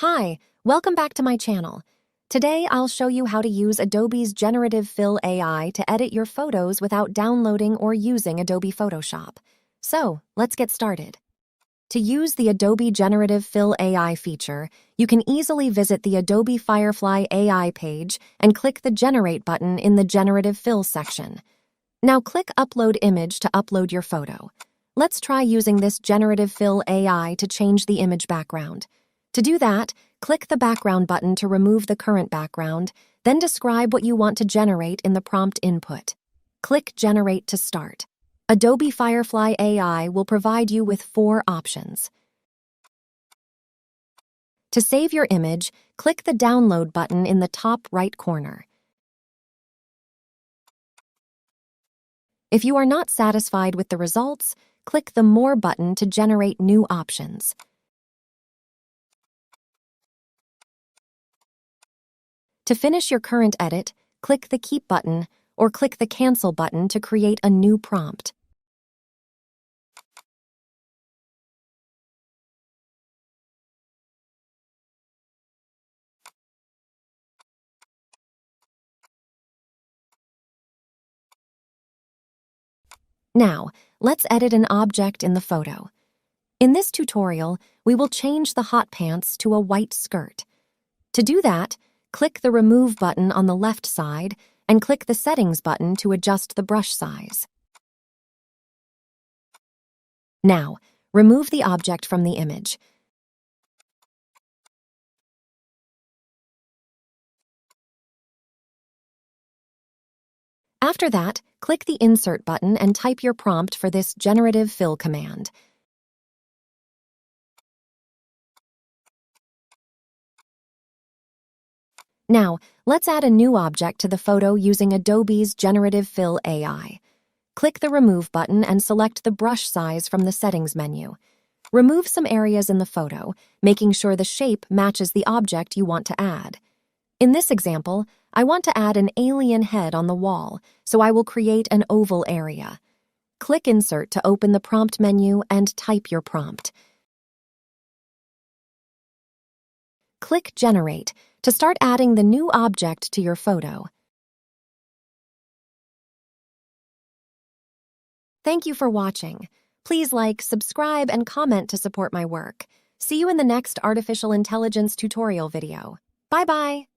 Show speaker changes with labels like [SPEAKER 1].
[SPEAKER 1] Hi, welcome back to my channel. Today I'll show you how to use Adobe's Generative Fill AI to edit your photos without downloading or using Adobe Photoshop. So, let's get started. To use the Adobe Generative Fill AI feature, you can easily visit the Adobe Firefly AI page and click the Generate button in the Generative Fill section. Now click Upload Image to upload your photo. Let's try using this Generative Fill AI to change the image background. To do that, click the Background button to remove the current background, then describe what you want to generate in the prompt input. Click Generate to start. Adobe Firefly AI will provide you with 4 options. To save your image, click the Download button in the top right corner. If you are not satisfied with the results, click the More button to generate new options. To finish your current edit, click the Keep button or click the Cancel button to create a new prompt. Now, let's edit an object in the photo. In this tutorial, we will change the hot pants to a white skirt. To do that, click the Remove button on the left side and click the Settings button to adjust the brush size. Now, remove the object from the image. After that, click the Insert button and type your prompt for this Generative Fill command. Now, let's add a new object to the photo using Adobe's Generative Fill AI. Click the Remove button and select the brush size from the Settings menu. Remove some areas in the photo, making sure the shape matches the object you want to add. In this example, I want to add an alien head on the wall, so I will create an oval area. Click Insert to open the prompt menu and type your prompt. Click Generate to start adding the new object to your photo. Thank you for watching. Please like, subscribe, and comment to support my work. See you in the next artificial intelligence tutorial video. Bye-bye!